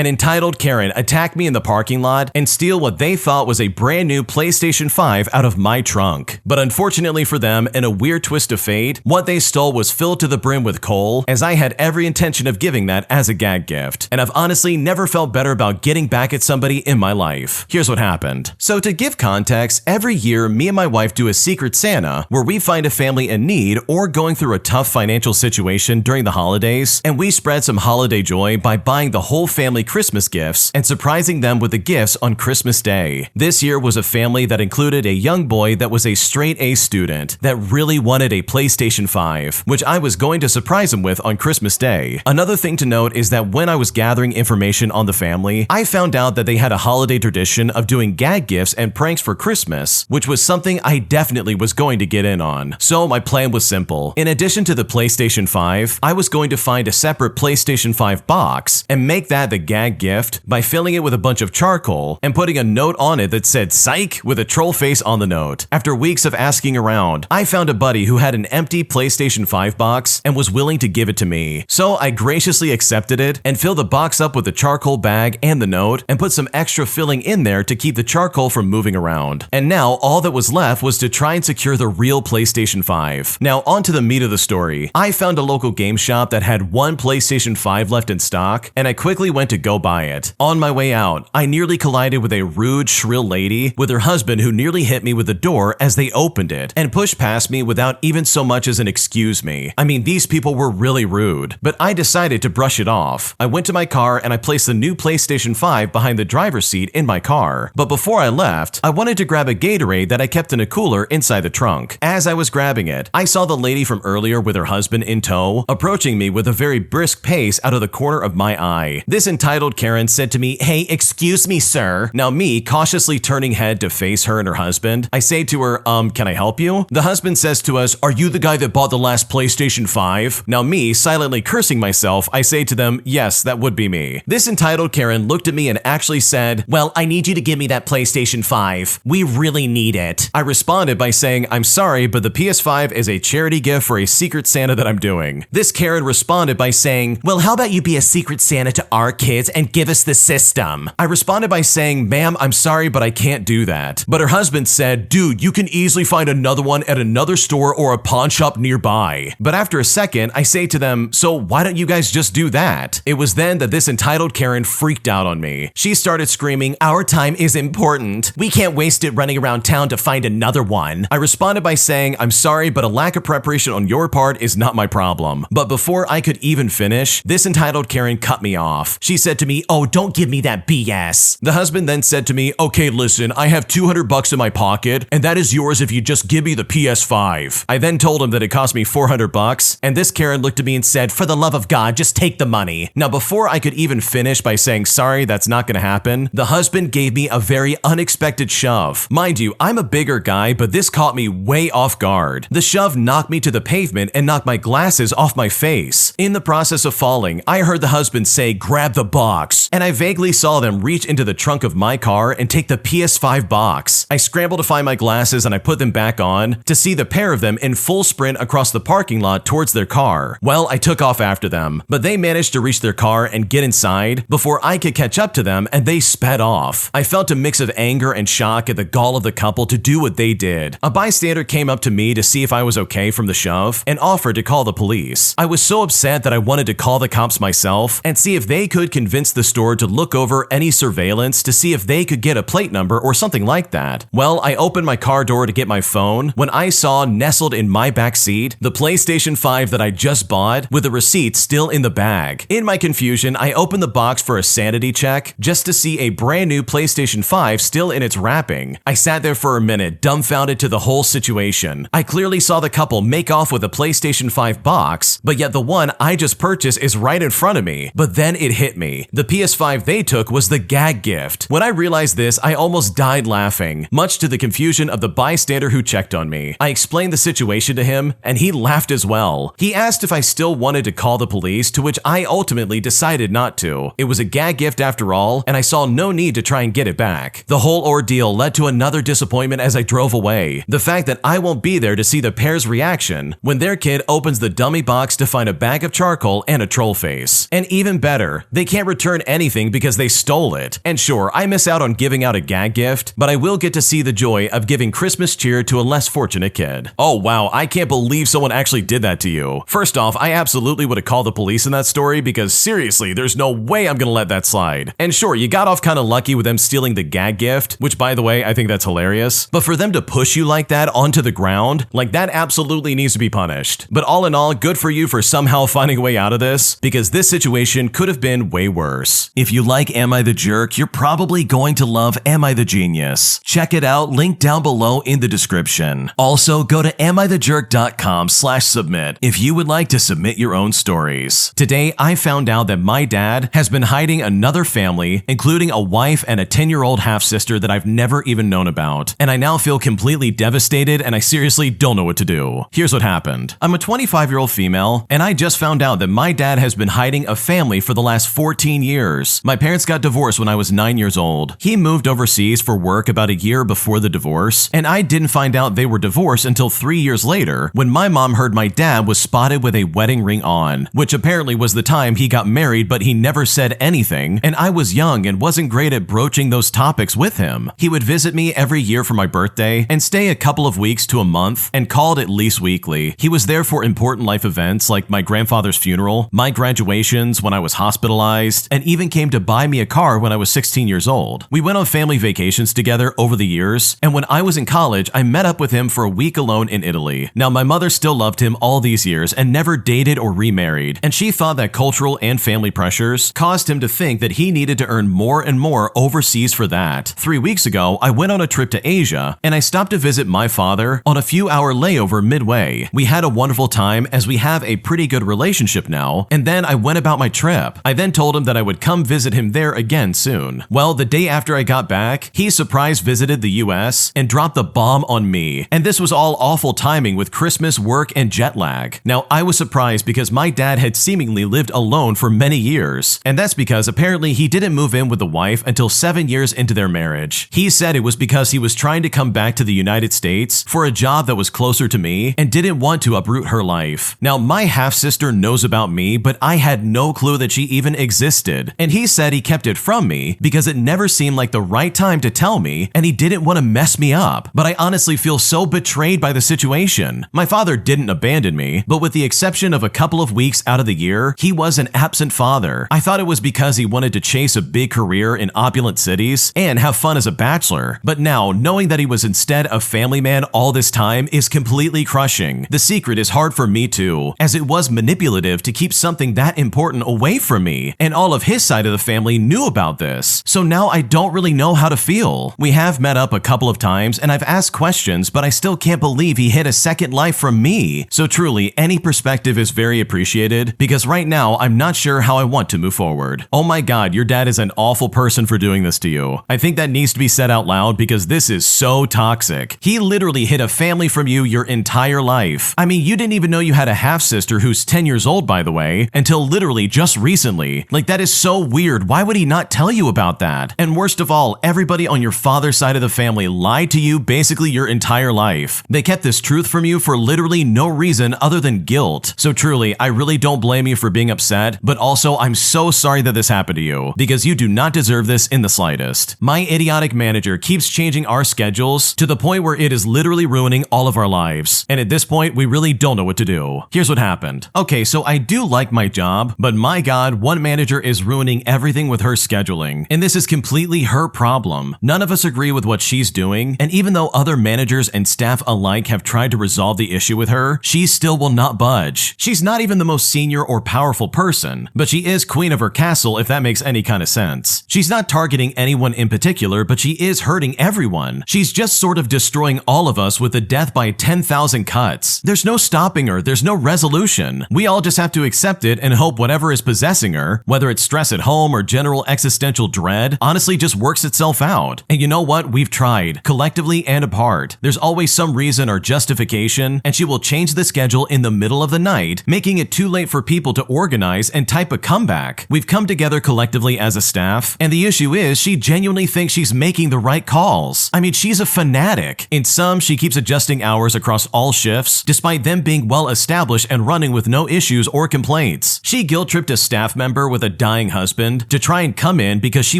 An entitled Karen attacked me in the parking lot and steal what they thought was a brand new PlayStation 5 out of my trunk. But unfortunately for them, in a weird twist of fate, what they stole was filled to the brim with coal, as I had every intention of giving that as a gag gift. And I've honestly never felt better about getting back at somebody in my life. Here's what happened. So to give context, every year me and my wife do a Secret Santa where we find a family in need or going through a tough financial situation during the holidays, and we spread some holiday joy by buying the whole family Christmas gifts and surprising them with the gifts on Christmas Day. This year was a family that included a young boy that was a straight A student that really wanted a PlayStation 5, which I was going to surprise him with on Christmas Day. Another thing to note is that when I was gathering information on the family, I found out that they had a holiday tradition of doing gag gifts and pranks for Christmas, which was something I definitely was going to get in on. So my plan was simple. In addition to the PlayStation 5, I was going to find a separate PlayStation 5 box and make that the gag gift by filling it with a bunch of charcoal and putting a note on it that said "Psych" with a troll face on the note. After weeks of asking around, I found a buddy who had an empty PlayStation 5 box and was willing to give it to me. So I graciously accepted it and filled the box up with the charcoal bag and the note and put some extra filling in there to keep the charcoal from moving around. And now all that was left was to try and secure the real PlayStation 5. Now on to the meat of the story. I found a local game shop that had one PlayStation 5 left in stock, and I quickly went to go buy it. On my way out, I nearly collided with a rude, shrill lady with her husband who nearly hit me with the door as they opened it and pushed past me without even so much as an excuse me. I mean, these people were really rude, but I decided to brush it off. I went to my car and I placed the new PlayStation 5 behind the driver's seat in my car. But before I left, I wanted to grab a Gatorade that I kept in a cooler inside the trunk. As I was grabbing it, I saw the lady from earlier with her husband in tow approaching me with a very brisk pace out of the corner of my eye. This entitled Karen said to me, "Hey, excuse me, sir." Now me, cautiously turning head to face her and her husband, I say to her, can I help you? The husband says to us, "Are you the guy that bought the last PlayStation 5? Now me, silently cursing myself, I say to them, "Yes, that would be me." This entitled Karen looked at me and actually said, "Well, I need you to give me that PlayStation 5. We really need it." I responded by saying, "I'm sorry, but the PS5 is a charity gift for a Secret Santa that I'm doing." This Karen responded by saying, "Well, how about you be a Secret Santa to our kids and give us the system?" I responded by saying, "Ma'am, I'm sorry, but I can't do that." But her husband said, "Dude, you can easily find another one at another store or a pawn shop nearby." But after a second, I say to them, "So why don't you guys just do that?" It was then that this entitled Karen freaked out on me. She started screaming, "Our time is important. We can't waste it running around town to find another one." I responded by saying, "I'm sorry, but a lack of preparation on your part is not my problem." But before I could even finish, this entitled Karen cut me off. She said to me, "Oh, don't give me that BS." The husband then said to me, "Okay, listen, I have $200 in my pocket, and that is yours if you just give me the PS5. I then told him that it cost me $400, and this Karen looked at me and said, "For the love of God, just take the money." Now, before I could even finish by saying, "Sorry, that's not gonna happen," the husband gave me a very unexpected shove. Mind you, I'm a bigger guy, but this caught me way off guard. The shove knocked me to the pavement and knocked my glasses off my face. In the process of falling, I heard the husband say, "Grab the box," and I vaguely saw them reach into the trunk of my car and take the PS5 box. I scrambled to find my glasses and I put them back on to see the pair of them in full sprint across the parking lot towards their car. Well, I took off after them, but they managed to reach their car and get inside before I could catch up to them, and they sped off. I felt a mix of anger and shock at the gall of the couple to do what they did. A bystander came up to me to see if I was okay from the shove and offered to call the police. I was so upset that I wanted to call the cops myself and see if they could convince the store to look over any surveillance to see if they could get a plate number or something like that. Well, I opened my car door to get my phone when I saw nestled in my back seat the PlayStation 5 that I just bought with the receipt still in the bag. In my confusion, I opened the box for a sanity check just to see a brand new PlayStation 5 still in its wrapping. I sat there for a minute, dumbfounded to the whole situation. I clearly saw the couple make off with a PlayStation 5 box, but yet the one I just purchased is right in front of me. But then it hit me. The PS5 they took was the gag gift. When I realized this, I almost died laughing, much to the confusion of the bystander who checked on me. I explained the situation to him, and he laughed as well. He asked if I still wanted to call the police, to which I ultimately decided not to. It was a gag gift after all, and I saw no need to try and get it back. The whole ordeal led to another disappointment as I drove away. The fact that I won't be there to see the pair's reaction when their kid opens the dummy box to find a bag of charcoal and a troll face. And even better, they can't return anything because they stole it. And sure, I miss out on giving out a gag gift, but I will get to see the joy of giving Christmas cheer to a less fortunate kid. Oh wow, I can't believe someone actually did that to you. First off, I absolutely would have called the police in that story because seriously, there's no way I'm gonna let that slide. And sure, you got off kind of lucky with them stealing the gag gift, which by the way, I think that's hilarious. But for them to push you like that onto the ground, like that absolutely needs to be punished. But all in all, good for you for somehow finding a way out of this, because this situation could have been way worse. If you like Am I the Jerk, you're probably going to love Am I the Genius. Check it out, link down below in the description. Also, go to amithejerk.com/submit if you would like to submit your own stories. Today, I found out that my dad has been hiding another family, including a wife and a 10-year-old half-sister that I've never even known about. And I now feel completely devastated and I seriously don't know what to do. Here's what happened. I'm a 25-year-old female, and I just found out that my dad has been hiding a family for the last 14 years. My parents got divorced when I was 9 years old. He moved overseas for work about a year before the divorce, and I didn't find out they were divorced until 3 years later when my mom heard my dad was spotted with a wedding ring on, which apparently was the time he got married, but he never said anything, and I was young and wasn't great at broaching those topics with him. He would visit me every year for my birthday and stay a couple of weeks to a month and called at least weekly. He was there for important life events like my grandfather's funeral, my graduations when I was hospitalized, and even came to buy me a car when I was 16 years old. We went on family vacations together over the years, and when I was in college, I met up with him for a week alone in Italy. Now, my mother still loved him all these years and never dated or remarried, and she thought that cultural and family pressures caused him to think that he needed to earn more and more overseas for that. 3 weeks ago, I went on a trip to Asia, and I stopped to visit my father on a few-hour layover midway. We had a wonderful time as we have a pretty good relationship now, and then I went about my trip. I then told him that I would come visit him there again soon. Well, the day after I got back, he surprise visited the US and dropped the bomb on me, and this was all awful timing with Christmas, work, and jet lag. Now, I was surprised because my dad had seemingly lived alone for many years, and that's because apparently he didn't move in with the wife until 7 years into their marriage. He said it was because he was trying to come back to the United States for a job that was closer to me and didn't want to uproot her life. Now, my half-sister knows about me, but I had no clue that she even existed, and he said he kept it from me because it never seemed like the right time to tell me, and he didn't want to mess me up. But I honestly feel so betrayed by the situation. My father didn't abandon me, but with the exception of a couple of weeks out of the year, he was an absent father. I thought it was because he wanted to chase a big career in opulent cities and have fun as a bachelor, but now knowing that he was instead a family man all this time is completely crushing. The secret is hard for me too, as it was manipulative to keep something that important away from me, and all of his side of the family knew about this. So now I don't really know how to feel. We have met up a couple of times and I've asked questions, but I still can't believe he hid a second life from me. So truly, any perspective is very appreciated because right now I'm not sure how I want to move forward. Oh my god, your dad is an awful person for doing this to you. I think that needs to be said out loud because this is so toxic. He literally hid a family from you your entire life. I mean, you didn't even know you had a half-sister who's 10 years old, by the way, until literally just recently. Like, that is so weird. Why would he not tell you about that? And worst of all, everybody on your father's side of the family lied to you basically your entire life. They kept this truth from you for literally no reason other than guilt. So truly, I really don't blame you for being upset, but also I'm so sorry that this happened to you because you do not deserve this in the slightest. My idiotic manager keeps changing our schedules to the point where it is literally ruining all of our lives. And at this point, we really don't know what to do. Here's what happened. Okay, so I do like my job, but my god, one manager is ruining everything with her scheduling. And this is completely her problem. None of us agree with what she's doing, and even though other managers and staff alike have tried to resolve the issue with her, she still will not budge. She's not even the most senior or powerful person, but she is queen of her castle if that makes any kind of sense. She's not targeting anyone in particular, but she is hurting everyone. She's just sort of destroying all of us with a death by 10,000 cuts. There's no stopping her, there's no resolution. We all just have to accept it and hope whatever is possessing her, whether it's stress at home or general existential dread, honestly just works itself out. And you know what? We've tried, collectively and apart. There's always some reason or justification, and she will change the schedule in the middle of the night, making it too late for people to organize and type a comeback. We've come together collectively as a staff, and the issue is she genuinely thinks she's making the right calls. I mean, she's a fanatic. In some, she keeps adjusting hours across all shifts, despite them being well established and running with no issues or complaints. She guilt-tripped a staff member with a dying husband to try and come in because she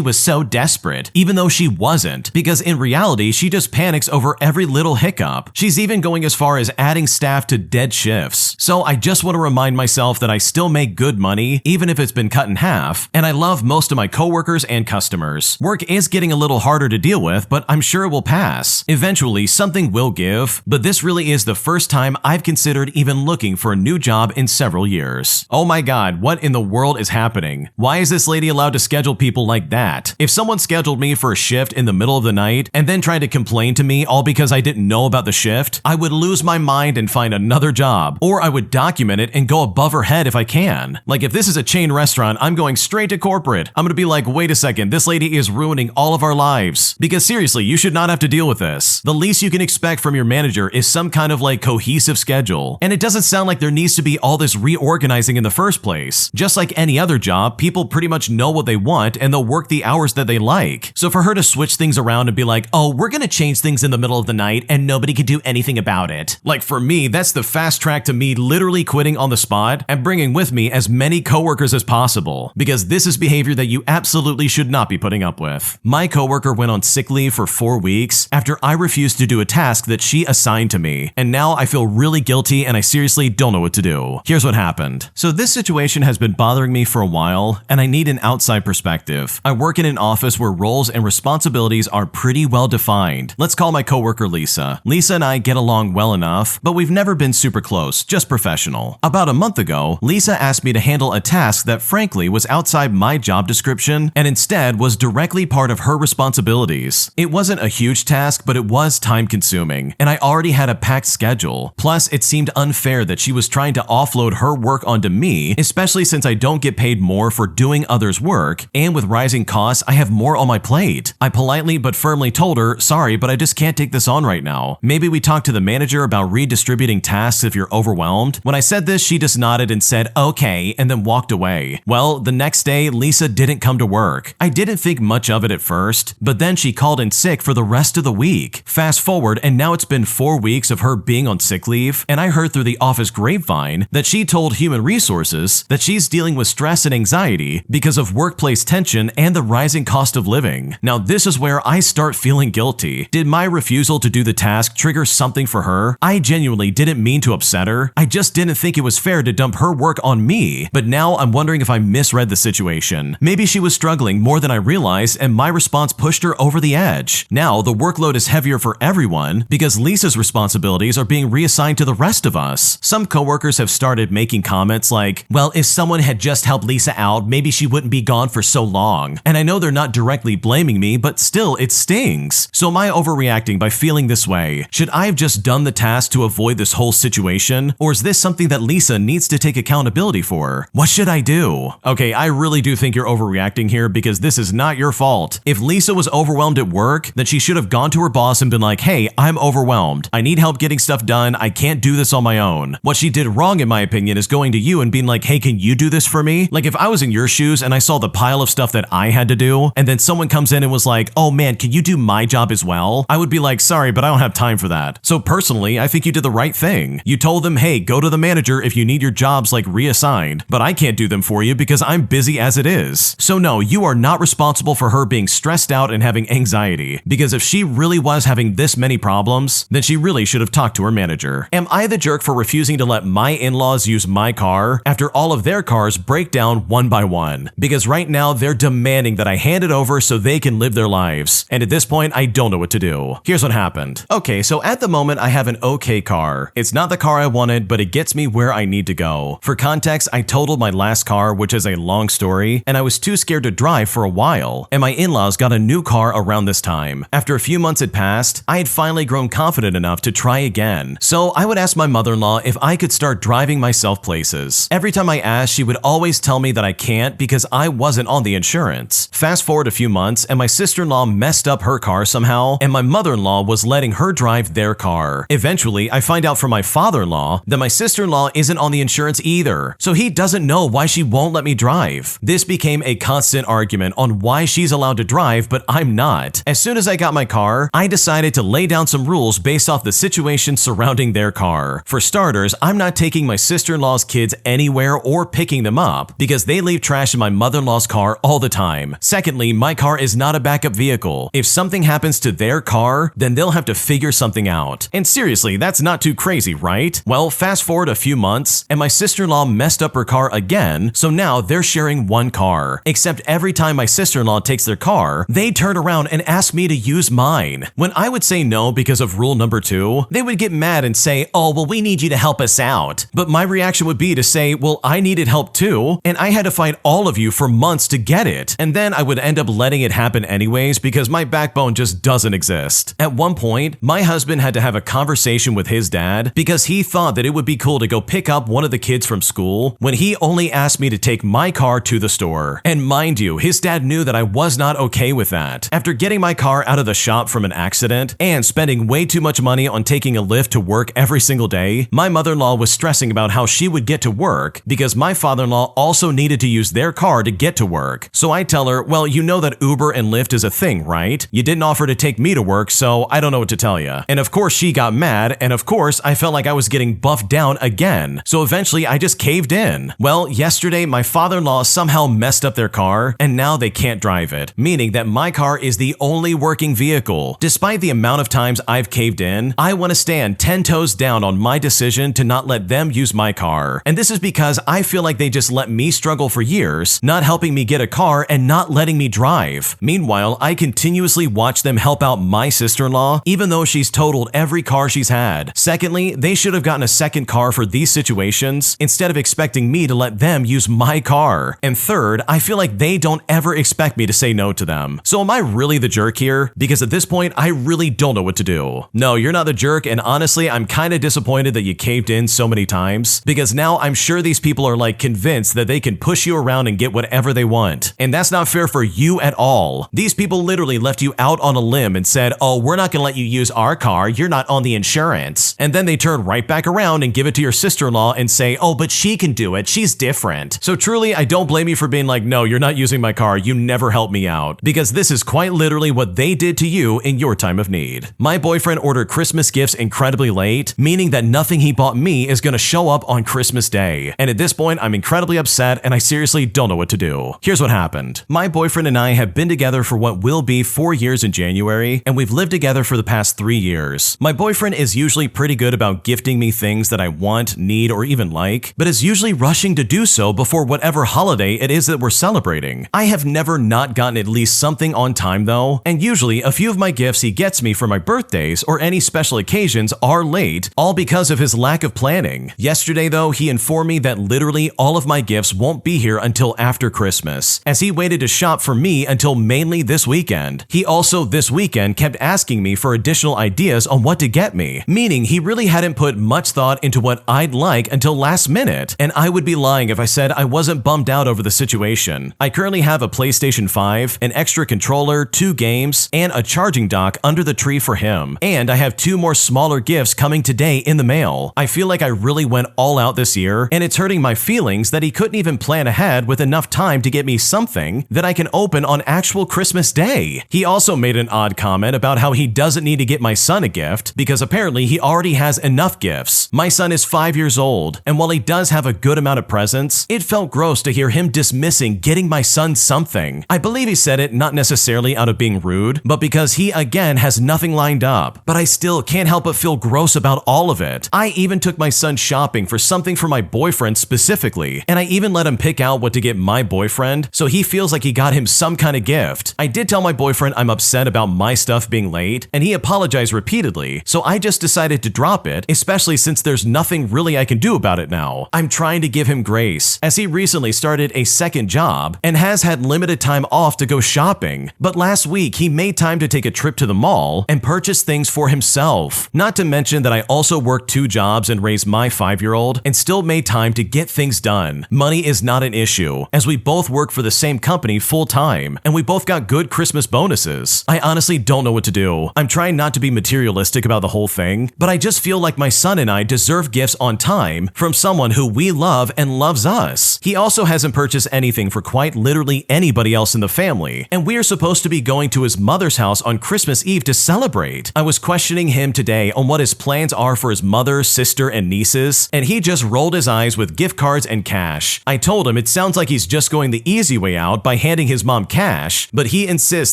was so desperate, even though she wasn't, because in reality, she just panics over every little hiccup. She's even going as far as adding staff to dead shifts. So I just want to remind myself that I still make good money, even if it's been cut in half, and I love most of my coworkers and customers. Work is getting a little harder to deal with, but I'm sure it will pass. Eventually, something will give, but this really is the first time I've considered even looking for a new job in several years. Oh my god, what in the world is happening? Why is this lady allowed to schedule people like that? If someone scheduled me for a shift in the middle of the night and then tried to complain to me all because I didn't know about the shift, I would lose my mind and find another job, or I would document it and go above her head if I can. Like if this is a chain restaurant, I'm going straight to corporate. I'm gonna be like, wait a second, this lady is ruining all of our lives. Because seriously, you should not have to deal with this. The least you can expect from your manager is some kind of like cohesive schedule. And it doesn't sound like there needs to be all this reorganizing in the first place. Just like any other job, people pretty much know what they want and they'll work the hours that they like. So for her to switch things around and be like, oh, we're gonna change things in the middle of the night and nobody can do anything about it. Like for me, that's the fast track to me literally quitting on the spot and bringing with me as many coworkers as possible, because this is behavior that you absolutely should not be putting up with. My coworker went on sick leave for 4 weeks after I refused to do a task that she assigned to me, and now I feel really guilty and I seriously don't know what to do. Here's what happened. So this situation has been bothering me for a while, and I need an outside perspective. I work in an office where roles and responsibilities are pretty well defined. Let's call my coworker Lisa. Lisa and I get along well enough, but we've never been super close, just professional. About a month ago, Lisa asked me to handle a task that frankly was outside my job description and instead was directly part of her responsibilities. It wasn't a huge task, but it was time consuming, and I already had a packed schedule. Plus, it seemed unfair that she was trying to offload her work onto me, especially since I don't get paid more for doing others' work, and with rising costs, I have more on my plate. I politely but firmly told her, sorry, but I just can't take this on right now. Maybe we talk to the manager about redistributing tasks if you're overwhelmed. When I said this, she just nodded and said, okay, and then walked away. Well, the next day, Lisa didn't come to work. I didn't think much of it at first, but then she called in sick for the rest of the week. Fast forward, and now it's been 4 weeks of her being on sick leave, and I heard through the office grapevine that she told Human Resources that she's dealing with stress and anxiety because of workplace tension and the rising cost of living. Now, this is where I start feeling guilty. Did my refusal to do the task trigger something for her? I genuinely didn't mean to upset her. I just didn't think it was fair to dump her work on me, but now I'm wondering if I misread the situation. Maybe she was struggling more than I realized and my response pushed her over the edge. Now the workload is heavier for everyone because Lisa's responsibilities are being reassigned to the rest of us. Some coworkers have started making comments like, well, if someone had just helped Lisa out, maybe she wouldn't be gone for so long. And I know they're not directly blaming me, but still it stings. So am I overreacting by feeling this way? Should I have just done the task to avoid this whole situation? Or is this something that Lisa needs to take accountability for? What should I do? Okay, I really do think you're overreacting here because this is not your fault. If Lisa was overwhelmed at work, then she should have gone to her boss and been like, hey, I'm overwhelmed. I need help getting stuff done. I can't do this on my own. What she did wrong, in my opinion, is going to you and being like, hey, can you do this for me? Like if I was in your shoes and I saw the pile of stuff that I had to do, and then someone comes in and was like, oh man, can you do my job as well? I would be like, sorry, but I don't have time for that. So personally, I think you did the right thing. You told them, hey, go to the manager if you need your jobs like reassigned, but I can't do them for you because I'm busy as it is. So no, you are not responsible for her being stressed out and having anxiety, because if she really was having this many problems, then she really should have talked to her manager. Am I the jerk for refusing to let my in-laws use my car after all of their cars break down one by one? Because right now they're demanding that I hand it over so they can live their lives. And at this point, I don't know what to do. Here's what happened. Okay, so at the moment I have an okay car. It's not the car I wanted, but it gets me where I need to go. For context, I totaled my last car, which is a long story, and I was too scared to drive for a while, and my in-laws got a new car around this time. After a few months had passed, I had finally grown confident enough to try again. So I would ask my mother-in-law if I could start driving myself places. Every time I asked, she would always tell me that I can't because I wasn't on the insurance. Fast forward a few months, and my sister-in-law messed up her car somehow, and my mother-in-law was letting her drive their car. Eventually, I find out from my father-in-law that my sister-in-law isn't on the insurance either, so he doesn't know why she won't let me drive. This became a constant argument on why she's allowed to drive, but I'm not. As soon as I got my car, I decided to lay down some rules based off the situation surrounding their car. For starters, I'm not taking my sister-in-law's kids anywhere or picking them up because they leave trash in my mother-in-law's car all the time. Secondly, my car is not a backup vehicle. If something happens to their car, then they'll have to figure something out. And seriously, that's not too crazy, right? Well, fast forward a few months, and my sister-in-law messed up her car again, so now they're sharing one car. Except every time my sister-in-law takes their car, they turn around and ask me to use mine. When I would say no because of rule number 2, they would get mad and say, "Oh, well, we need you to help us out." But my reaction would be to say, "Well, I needed help too, and I had to fight all of you for months to get it." And then I would end up letting it happen anyways because my backbone just doesn't exist. At one point, my husband had to have a conversation with his dad because he thought that it would be cool to go pick up one of the kids from school when he only asked me to take my car to the store. And mind you, his dad knew that I was not okay with that. After getting my car out of the shop from an accident and spending way too much money on taking a Lyft to work every single day, my mother-in-law was stressing about how she would get to work because my father-in-law also needed to use their car to get to work. So I tell her, "Well, you know that Uber and Lyft is a thing, right? You didn't offer to take me to work, so I don't know what to tell you." And of course she got mad, and of course I felt like I was getting buffed down again. So eventually I just caved in. Well, yesterday my father-in-law somehow messed up their car, and now they can't drive it, meaning that my car is the only working vehicle. Despite the amount of times I've caved in, I want to stand 10 toes down on my decision to not let them use my car. And this is because I feel like they just let me struggle for years, not helping me get a car and not letting me drive. Meanwhile, I continuously watch them help out my sister-in-law, even though she's totaled every car she's had. Secondly, they should have gotten a second car for these situations instead of expecting me to let them use my car. And third, I feel like they don't ever expect me to say no to them. So am I really the jerk here? Because at this point, I really don't know what to do. No, you're not the jerk, and honestly, I'm kind of disappointed that you caved in so many times, because now I'm sure these people are like convinced that they can push you around and get whatever they want. And that's not fair for you at all. These people literally left you out on a limb and said, "Oh, we're not gonna let you use our car, you're not on the insurance." And then they turn right back around and give it to your sister-in-law and say, "Oh, but she can do it, she's different." So truly, I don't blame you for being like, "No, you're not using my car, you never helped me out," because this is quite literally what they did to you in your time of need. My boyfriend ordered Christmas gifts incredibly late, meaning that nothing he bought me is gonna show up on Christmas Day. And at this point, I'm incredibly upset and I seriously don't know what to do. Here's what happened. My boyfriend and I have been together for what will be 4 years in January, and we've lived together for the past 3 years. My boyfriend is usually pretty good about gifting me things that I want, need, or even like, but is usually rushing to do so before whatever holiday it is that we're celebrating. I have never not gotten at least something on time though, and usually a few of my gifts he gets me for my birthdays or any special occasions are late, all because of his lack of planning. Yesterday though, he informed me that literally all of my gifts won't be here until after Christmas, as he waited to shop for me until mainly this weekend. He also this weekend kept asking me for additional ideas on what to get me, meaning he really hadn't put much thought into what I'd like until last minute, and I would be lying if I said I wasn't bummed out over the situation. I currently have a PlayStation 5, an extra controller, 2 games, and a charging dock under the tree for him, and I have 2 more smaller gifts coming today in the mail. I feel like I really went all out this year, and it's hurting my feelings that he couldn't even plan ahead with enough time to get me something that I can open on actual Christmas Day. He also made an odd comment about how he doesn't need to get my son a gift because apparently he already has enough gifts. My son is 5 years old, and while he does have a good amount of presents, it felt gross to hear him dismissing getting my son something. I believe he said it not necessarily out of being rude, but because he again has nothing lined up. But I still can't help but feel gross about all of it. I even took my son shopping for something for my boyfriend specifically, and I even let him pick out what to get my boyfriend so he feels like he got him some kind of gift. I did tell my boyfriend I'm upset about my stuff being late, and he apologized repeatedly, so I just decided to drop it, especially since there's nothing really I can do about it now. I'm trying to give him grace, as he recently started a second job and has had limited time off to go shopping, but last week he made time to take a trip to the mall and purchase things for himself. Not to mention that I also worked 2 jobs and raised my 5-year-old and still made time to get things done. Money is not an issue, as we both work for the same company full-time, and we both got good Christmas bonuses. I honestly don't know what to do. I'm trying not to be materialistic about the whole thing, but I just feel like my son and I deserve gifts on time from someone who we love and loves us. He also hasn't purchased anything for quite literally anybody else in the family, and we are supposed to be going to his mother's house on Christmas Eve to celebrate. I was questioning him today on what his plans are for his mother, sister, and nieces, and he just rolled his eyes with gift cards and cash. I told him him it sounds like he's just going the easy way out by handing his mom cash, but he insists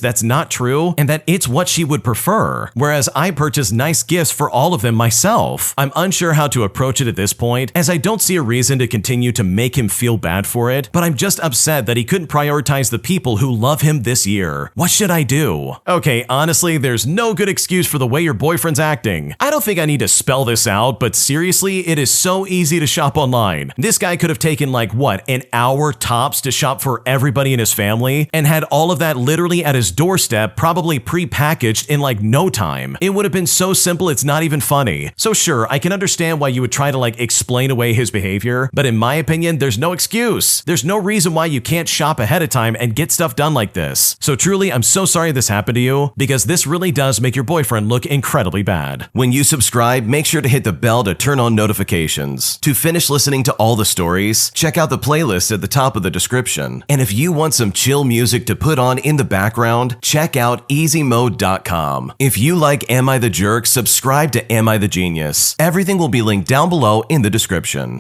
that's not true and that it's what she would prefer, whereas I purchased nice gifts for all of them myself. I'm unsure how to approach it at this point, as I don't see a reason to continue to make him feel bad for it, but I'm just upset that he couldn't prioritize the people who love him this year. What should I do? Okay, honestly, there's no good excuse for the way your boyfriend's acting. I don't think I need to spell this out, but seriously, it is so easy to shop online. This guy could have taken like, what, an hour tops to shop for everybody in his family, and had all of that literally at his doorstep, probably pre-packaged in like no time. It would have been so simple it's not even funny. So sure, I can understand why you would try to like explain away his behavior, but in my opinion, there's no excuse. There's no reason why you can't shop ahead of time and get stuff done like this. So truly, I'm so sorry this happened to you, because this really does make your boyfriend look incredibly bad. When you subscribe, make sure to hit the bell to turn on notifications. To finish listening to all the stories, check out the playlist at the top of the description. And if you want some chill music to put on in the background, check out easymode.com. If you like Am I the Jerk, subscribe to Am I the Genius. Everything will be linked down below in the description.